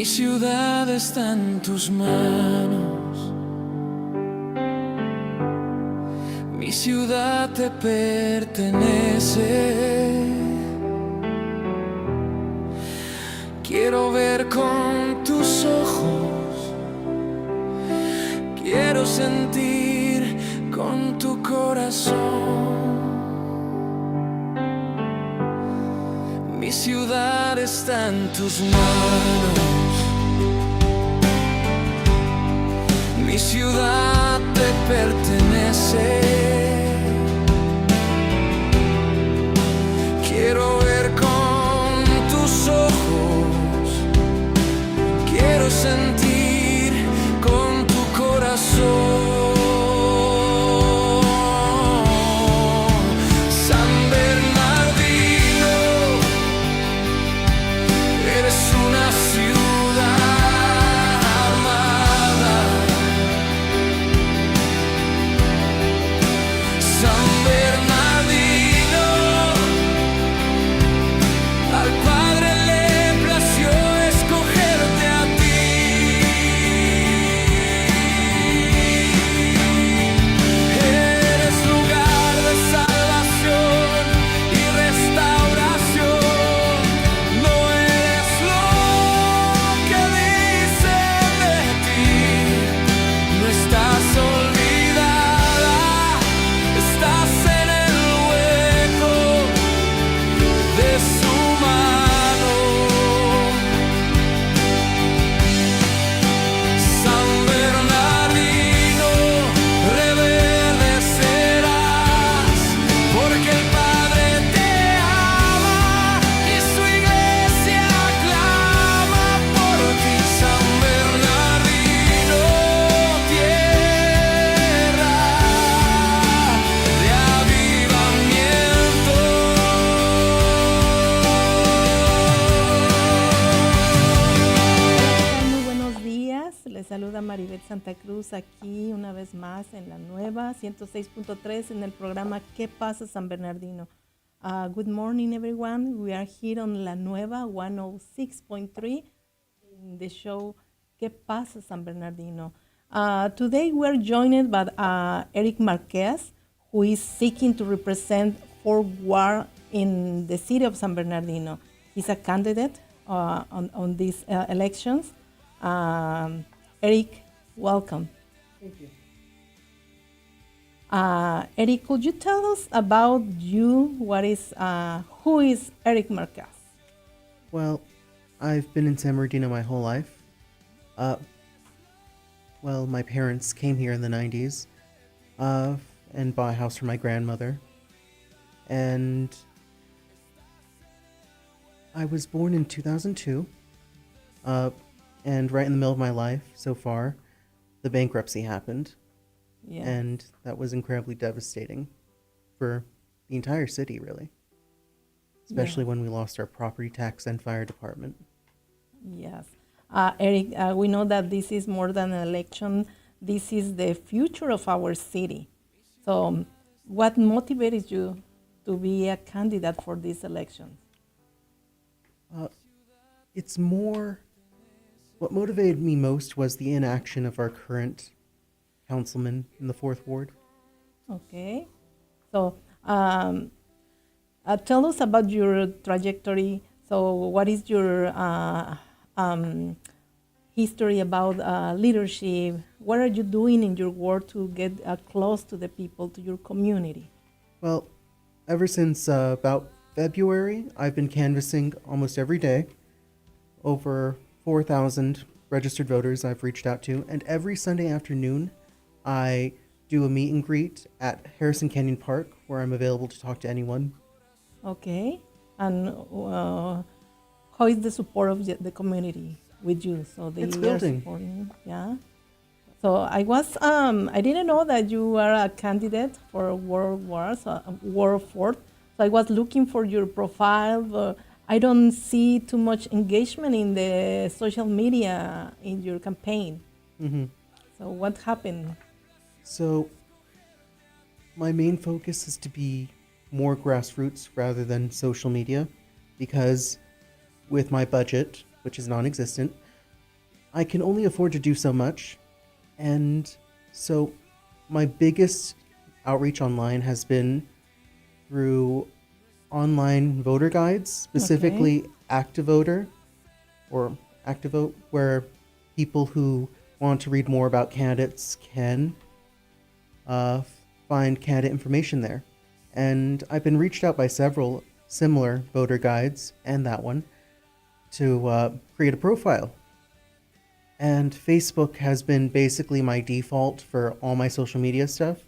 Mi ciudad está en tus manos, mi ciudad te pertenece. Quiero ver con tus ojos, quiero sentir con tu corazón. Mi ciudad está en tus manos, mi ciudad te pertenece. Quiero ver con tus ojos, quiero sentir con tu corazón. Saluda Maribel Santa Cruz aquí una vez más en la Nueva 106.3 en el programa ¿Qué pasa San Bernardino? Good morning everyone. We are here on La Nueva 106.3 in the show ¿Qué pasa San Bernardino? Today we are joined by Eric Marquez, who is seeking to represent Fort Ward in the city of San Bernardino. He's a candidate on these elections. Eric, welcome. Thank you. Eric, could you tell us about you? Who is Eric Marquez? Well, I've been in San Bernardino my whole life. My parents came here in the 90s and bought a house for my grandmother. And I was born in 2002. And right in the middle of my life so far, the bankruptcy happened. Yes. And that was incredibly devastating for the entire city, really. Especially when we lost our property tax and fire department. Yes. Eric, we know that this is more than an election. This is the future of our city. So what motivated you to be a candidate for this election? What motivated me most was the inaction of our current councilman in the 4th Ward. Okay. So tell us about your trajectory. So what is your history about leadership? What are you doing in your work to get close to the people, to your community? Well, ever since about February, I've been canvassing almost every day. Over 4,000 registered voters I've reached out to, and every Sunday afternoon I do a meet and greet at Harrison Canyon Park where I'm available to talk to anyone. Okay. And how is the support of the community with you? So It's building. Supporting, yeah. So I didn't know that you are a candidate for World War, World 4th. So I was looking for your profile, but I don't see too much engagement in the social media in your campaign. Mm-hmm. So what happened? So my main focus is to be more grassroots rather than social media, because with my budget, which is non-existent, I can only afford to do so much. And so my biggest outreach online has been through online voter guides, specifically ActiVoter or ActiVote, where people who want to read more about candidates can find candidate information there. And I've been reached out by several similar voter guides and that one to create a profile. And Facebook has been basically my default for all my social media stuff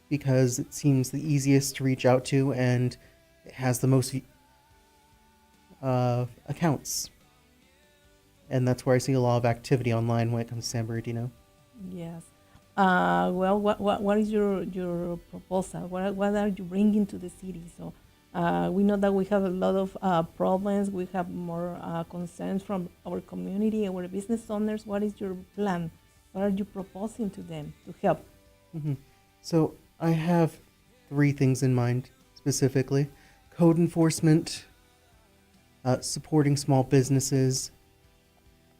because it seems the easiest to reach out to and it has the most accounts. And that's where I see a lot of activity online when it comes to San Bernardino. Yes. Well, what is your proposal? What are you bringing to the city? So we know that we have a lot of problems. We have more concerns from our community, our business owners. What is your plan? What are you proposing to them to help? So I have 3 things in mind specifically: code enforcement, supporting small businesses,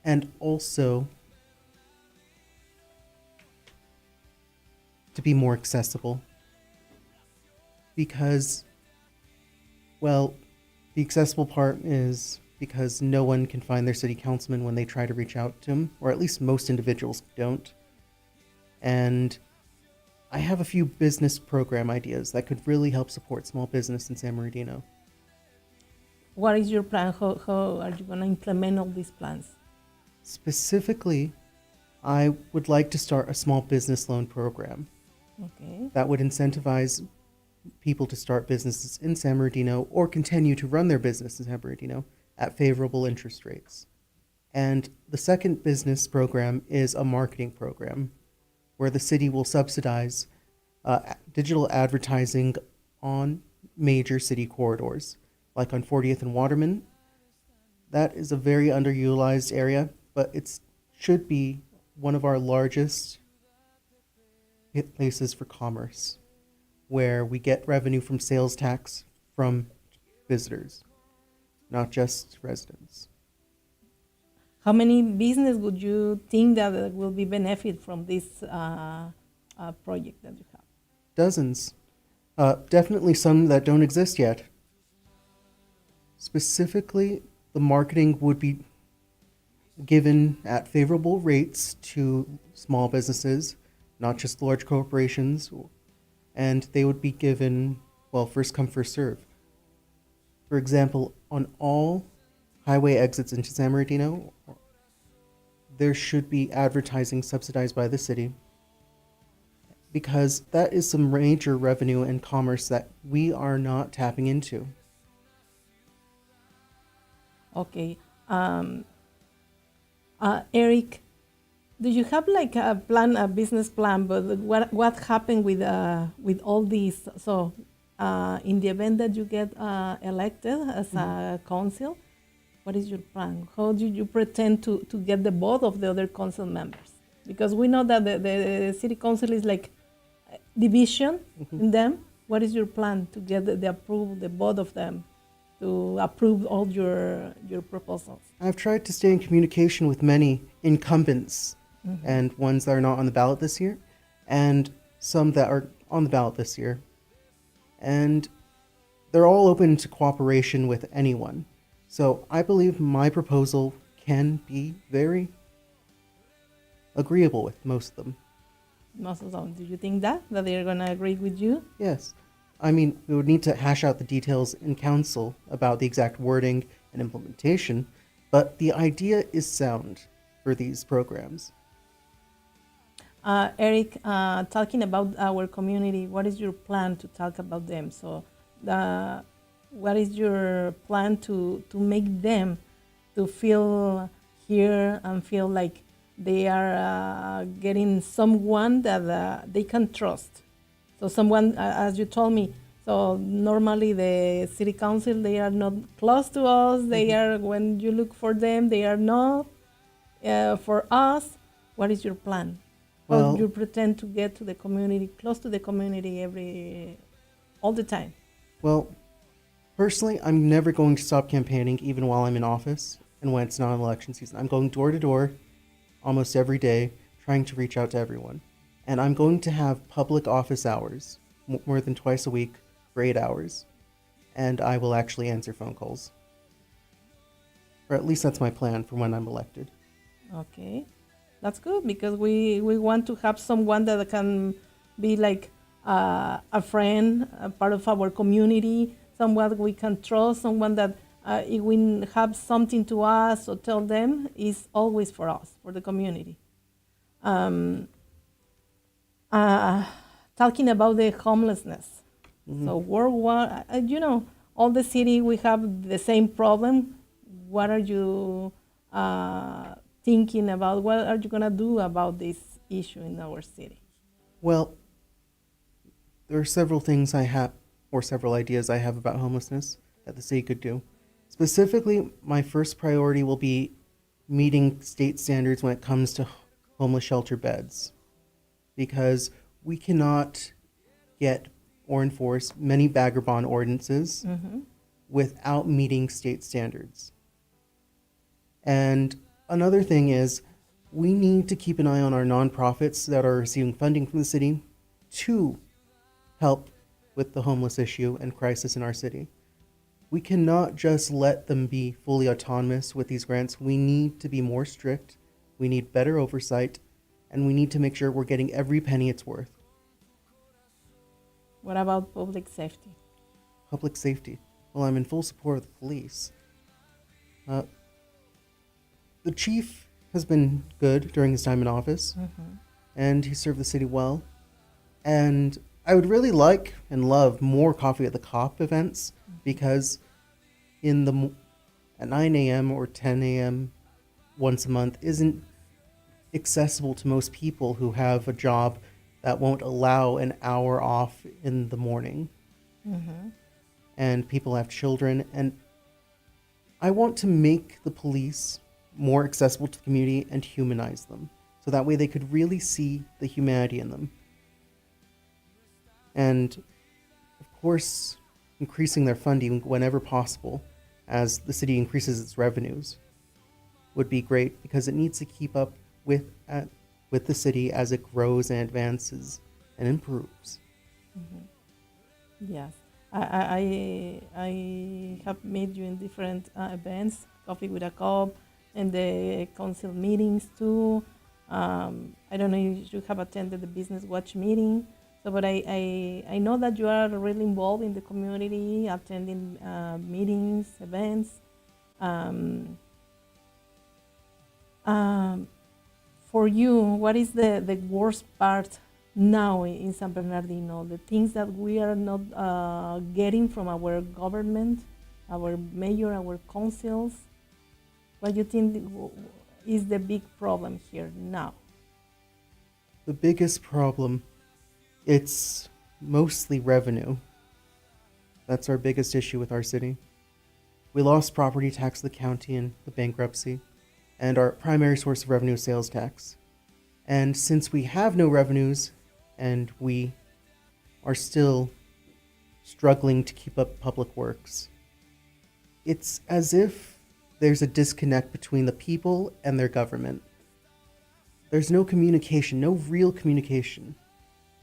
and also to be more accessible. Because, well, the accessible part is because no one can find their city councilman when they try to reach out to him, or at least most individuals don't. And I have a few business program ideas that could really help support small business in San Bernardino. What is your plan? How are you going to implement all these plans? Specifically, I would like to start a small business loan program Okay. that would incentivize people to start businesses in San Bernardino or continue to run their business in San Bernardino at favorable interest rates. And the second business program is a marketing program where the city will subsidize digital advertising on major city corridors, like on 40th and Waterman. That is a very underutilized area, but it should be one of our largest places for commerce, where we get revenue from sales tax from visitors, not just residents. How many business would you think that will be benefit from this project that you have? Dozens. Definitely some that don't exist yet. Specifically, the marketing would be given at favorable rates to small businesses, not just large corporations, and they would be given, well, first come, first serve. For example, on all highway exits into San Bernardino, there should be advertising subsidized by the city, because that is some major revenue and commerce that we are not tapping into. Okay. Eric, do you have like a plan, a business plan? But what happened with all these? So, in the event that you get elected as a council, what is your plan? How do you pretend to get the vote of the other council members? Because we know that the city council is like division in them. What is your plan to get the approval, the vote of them, to approve all your proposals? I've tried to stay in communication with many incumbents and ones that are not on the ballot this year, and some that are on the ballot this year. And they're all open to cooperation with anyone. So I believe my proposal can be very agreeable with most of them. Most of them. Do you think that they're gonna agree with you? Yes. I mean, we would need to hash out the details in council about the exact wording and implementation, but the idea is sound for these programs. Eric, talking about our community, what is your plan to talk about them? So, what is your plan to make them to feel here and feel like they are getting someone that they can trust? So someone, as you told me, so normally the city council, they are not close to us. They are, when you look for them, they are not for us. What is your plan? How do you pretend to get to the community, close to the community all the time? Well, personally, I'm never going to stop campaigning even while I'm in office. and when it's not an election season. I'm going door to door almost every day, trying to reach out to everyone. And I'm going to have public office hours more than twice a week for 8 hours. And I will actually answer phone calls. Or at least that's my plan for when I'm elected. Okay, that's good because we want to have someone that can be like a friend, a part of our community, someone we can trust, someone that if we have something to ask or tell them is always for us, for the community. Talking about the homelessness. So worldwide, all the city we have the same problem. What are you thinking about? What are you gonna do about this issue in our city? Well, there are several things I have, or several ideas I have about homelessness that the city could do. Specifically, my first priority will be meeting state standards when it comes to homeless shelter beds, because we cannot get or enforce many vagabond ordinances without meeting state standards. And another thing is, we need to keep an eye on our nonprofits that are receiving funding from the city to help with the homeless issue and crisis in our city. We cannot just let them be fully autonomous with these grants. We need to be more strict, we need better oversight, and we need to make sure we're getting every penny it's worth. What about public safety? Public safety. Well, I'm in full support of the police. The chief has been good during his time in office, and he served the city well. And I would really like and love more Coffee at the Cop events, because at 9 a.m. or 10 a.m. once a month isn't accessible to most people who have a job that won't allow an hour off in the morning. And people have children, and I want to make the police more accessible to the community and humanize them, so that way they could really see the humanity in them. And of course, increasing their funding whenever possible as the city increases its revenues would be great, because it needs to keep up with the city as it grows and advances and improves. Yes, I have met you in different events, Coffee with a Cop, and the council meetings too. I don't know if you have attended the Business Watch meeting. So, but I know that you are really involved in the community, attending meetings, events. For you, what is the worst part now in San Bernardino? The things that we are not getting from our government, our mayor, our councils. What do you think is the big problem here now? The biggest problem, it's mostly revenue. That's our biggest issue with our city. We lost property tax to the county in the bankruptcy, and our primary source of revenue is sales tax. And since we have no revenues, and we are still struggling to keep up public works, it's as if there's a disconnect between the people and their government. There's no communication, no real communication.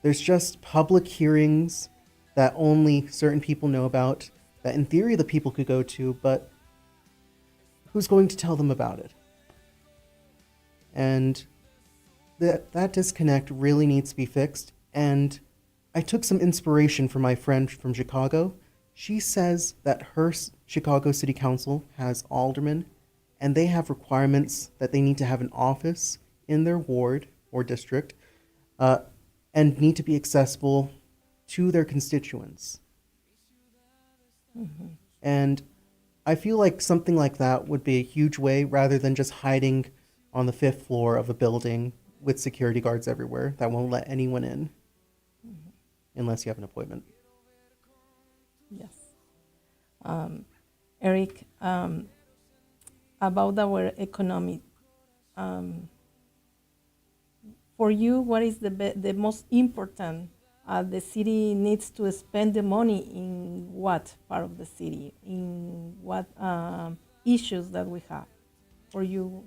There's just public hearings that only certain people know about, that in theory the people could go to, but who's going to tell them about it? And that disconnect really needs to be fixed. And I took some inspiration from my friend from Chicago. She says that her Chicago City Council has aldermen, and they have requirements that they need to have an office in their ward or district, and need to be accessible to their constituents. And I feel like something like that would be a huge way, rather than just hiding on the 5th floor of a building with security guards everywhere that won't let anyone in unless you have an appointment. Yes. Eric, about our economy, for you, what is the most important? The city needs to spend the money in what part of the city? In what issues that we have? for you?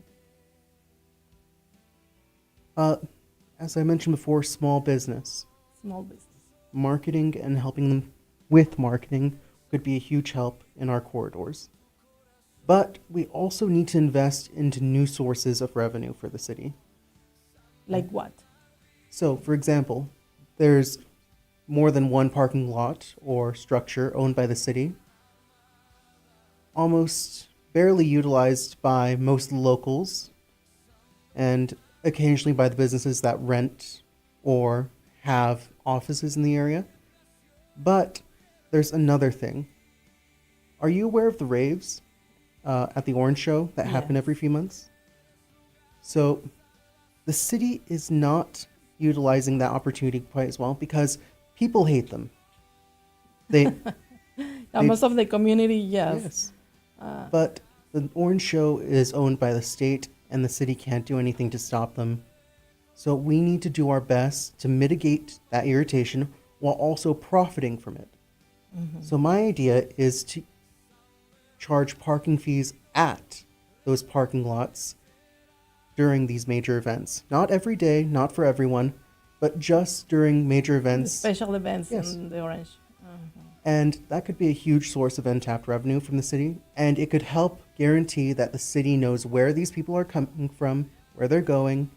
As I mentioned before, small business. Small business. Marketing and helping them with marketing could be a huge help in our corridors. But we also need to invest into new sources of revenue for the city. Like what? So, for example, there's more than one parking lot or structure owned by the city, almost barely utilized by most locals, and occasionally by the businesses that rent or have offices in the area. But there's another thing. Are you aware of the raves at the Orange Show that happen Yes. every few months? So the city is not utilizing that opportunity quite as well because people hate them. They Most of the community, yes. yes. But the Orange Show is owned by the state and the city can't do anything to stop them. So we need to do our best to mitigate that irritation while also profiting from it. So my idea is to charge parking fees at those parking lots during these major events. Not every day, not for everyone, but just during major The events. special events Yes. in the Orange. And that could be a huge source of untapped revenue from the city. And it could help guarantee that the city knows where these people are coming from, where they're going.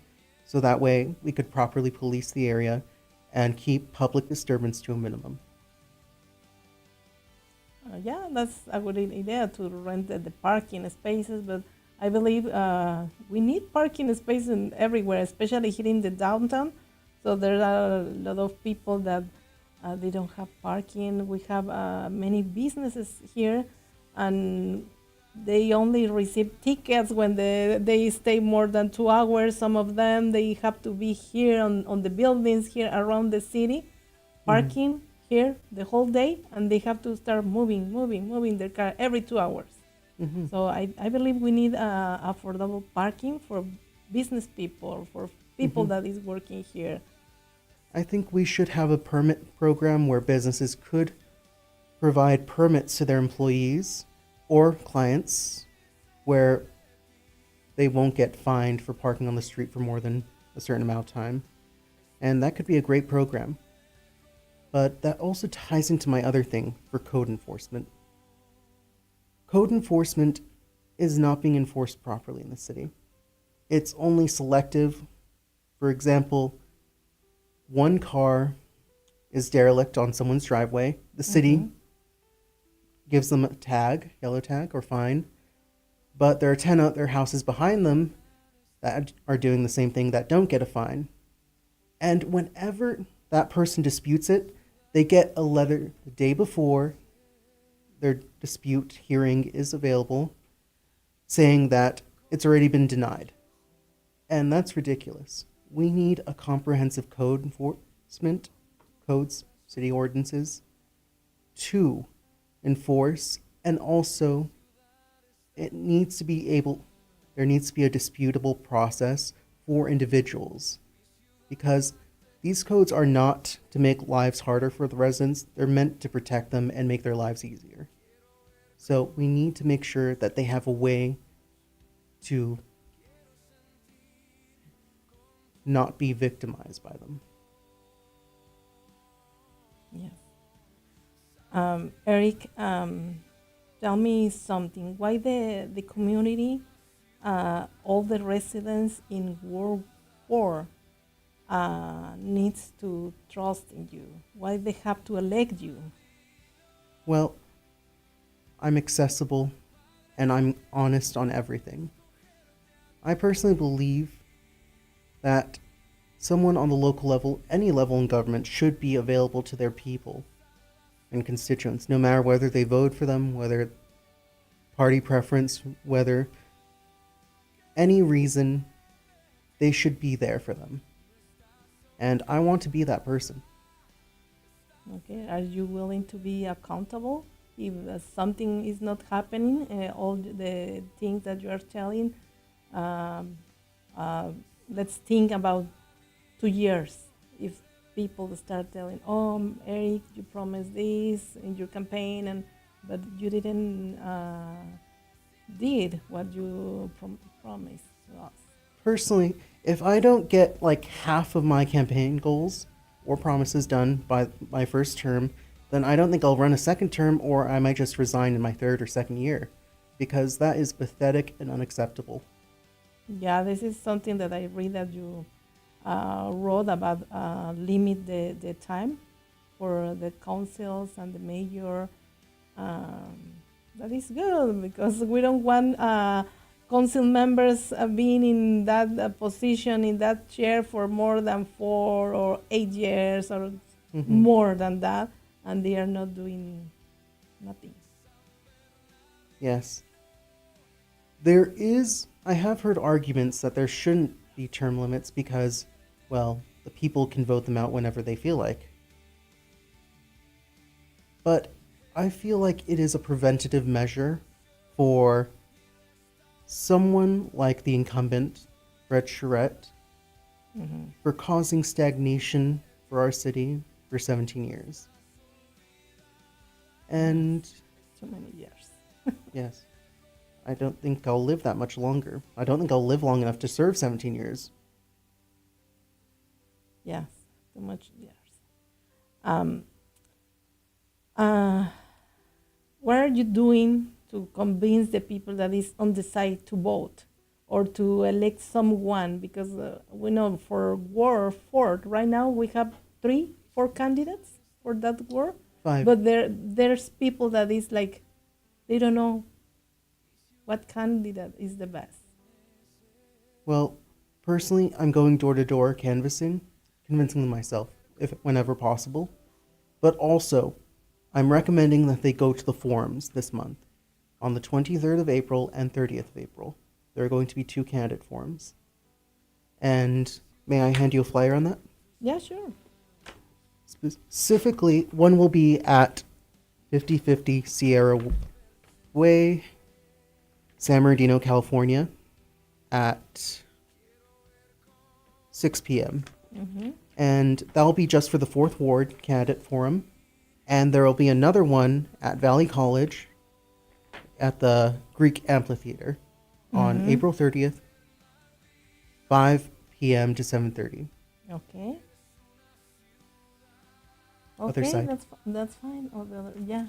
So that way we could properly police the area and keep public disturbance to a minimum. Yeah, that's a good idea to rent the parking spaces, but I believe we need parking spaces everywhere, especially here in the downtown. So there are a lot of people that they don't have parking. We have many businesses here, and they only receive tickets when they stay more than 2 hours. Some of them, they have to be here on the buildings here around the city, parking here the whole day, and they have to start moving their car every 2 hours. So I believe we need affordable parking for business people, for people that is working here. I think we should have a permit program where businesses could provide permits to their employees or clients where they won't get fined for parking on the street for more than a certain amount of time. And that could be a great program. But that also ties into my other thing for code enforcement. Code enforcement is not being enforced properly in the city. It's only selective. For example, one car is derelict on someone's driveway. The city gives them a tag, yellow tag or fine, but there are 10 other houses behind them that are doing the same thing that don't get a fine. And whenever that person disputes it, they get a letter the day before their dispute hearing is available saying that it's already been denied. And that's ridiculous. We need a comprehensive code enforcement, codes, city ordinances to enforce, and also there needs to be a disputable process for individuals, because these codes are not to make lives harder for the residents. They're meant to protect them and make their lives easier. So we need to make sure that they have a way to not be victimized by them. Yes. Eric, tell me something. Why the community, all the residents in World War needs to trust in you? Why they have to elect you? Well, I'm accessible and I'm honest on everything. I personally believe that someone on the local level, any level in government, should be available to their people and constituents, no matter whether they vote for them, whether party preference, whether any reason, they should be there for them. And I want to be that person. Okay, are you willing to be accountable if something is not happening? All the things that you are telling, let's think about 2 years. If people start telling, "Oh, Eric, you promised this in your campaign, but you didn't did what you promise to us? Personally, if I don't get like half of my campaign goals or promises done by my first term, then I don't think I'll run a second term, or I might just resign in my third or second year, because that is pathetic and unacceptable. Yeah, this is something that I read that you wrote about limit the time for the councils and the mayor. That is good because we don't want council members being in that position, in that chair for more than 4 or 8 years or more than that, and they are not doing nothing. Yes. I have heard arguments that there shouldn't be term limits because, well, the people can vote them out whenever they feel like. But I feel like it is a preventative measure for someone like the incumbent, Brett Charette, for causing stagnation for our city for 17 years. And So many years. yes, I don't think I'll live that much longer. I don't think I'll live long enough to serve 17 years. Yes, too much years. What are you doing to convince the people that is on the side to vote or to elect someone? Because we know for Ward 4, right now we have 4 candidates for that ward. 5. But there's people that is like, they don't know what candidate is the best. Well, personally, I'm going door to door canvassing, convincing them myself, whenever possible. But also, I'm recommending that they go to the forums this month, on the 23rd of April and 30th of April. There are going to be 2 candidate forums. And may I hand you a flyer on that? Yeah, sure. Specifically, one will be at 5050 Sierra Way, San Bernardino, California, at 6 p.m. And that'll be just for the 4th Ward Candidate Forum. And there will be another one at Valley College at the Greek Amphitheater on April 30th, 5 p.m. to 7:30. Okay. Other Okay, side. that's fine. Yeah.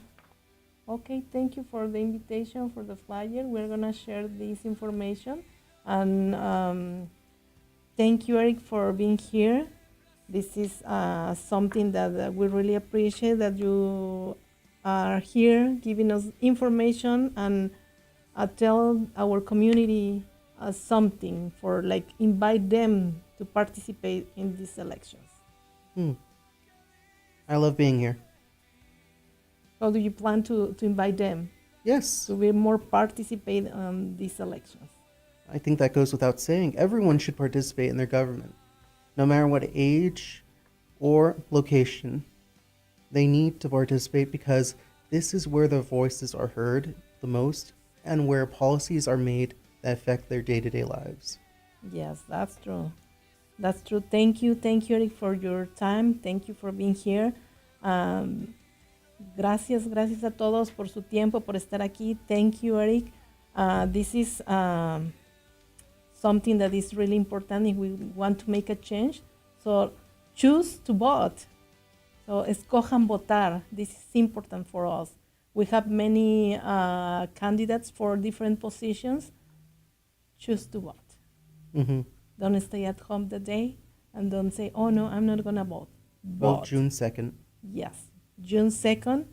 Okay, thank you for the invitation, for the flyer. We're gonna share this information, and thank you, Eric, for being here. This is something that we really appreciate, that you are here giving us information and tell our community something for like invite them to participate in these elections. I love being here. How do you plan to invite them Yes, to be more participate on these elections? I think that goes without saying. Everyone should participate in their government, no matter what age or location. They need to participate because this is where their voices are heard the most and where policies are made that affect their day-to-day lives. Yes, that's true. That's true. Thank you, Eric, for your time. Thank you for being here. Gracias a todos por su tiempo, por estar aquí. Thank you, Eric. This is something that is really important if we want to make a change. So choose to vote. So escojan votar. This is important for us. We have many candidates for different positions. Choose to vote. Don't stay at home the day and don't say, oh no, I'm not gonna vote. Vote June 2nd. Yes, June 2nd.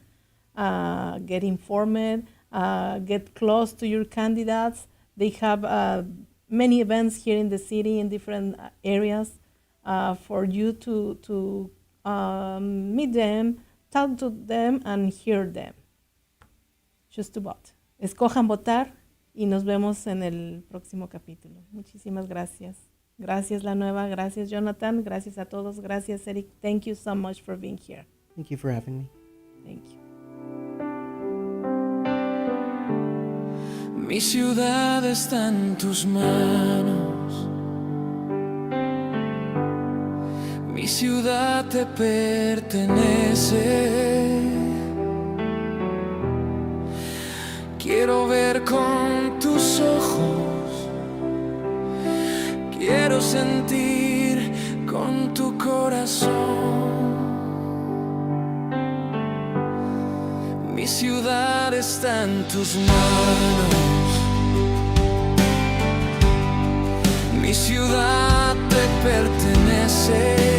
Get informed, get close to your candidates. They have many events here in the city in different areas for you to meet them, talk to them, and hear them. Choose to vote. Escojan votar y nos vemos en el próximo capítulo. Muchísimas gracias. Gracias, La Nueva. Gracias, Jonathan. Gracias a todos. Gracias, Eric. Thank you so much for being here. Thank you for having me. Thank you. Mi ciudad está en tus manos. Mi ciudad te pertenece. Quiero ver con tus ojos sentir con tu corazón. Mi ciudad está en tus manos. Mi ciudad te pertenece.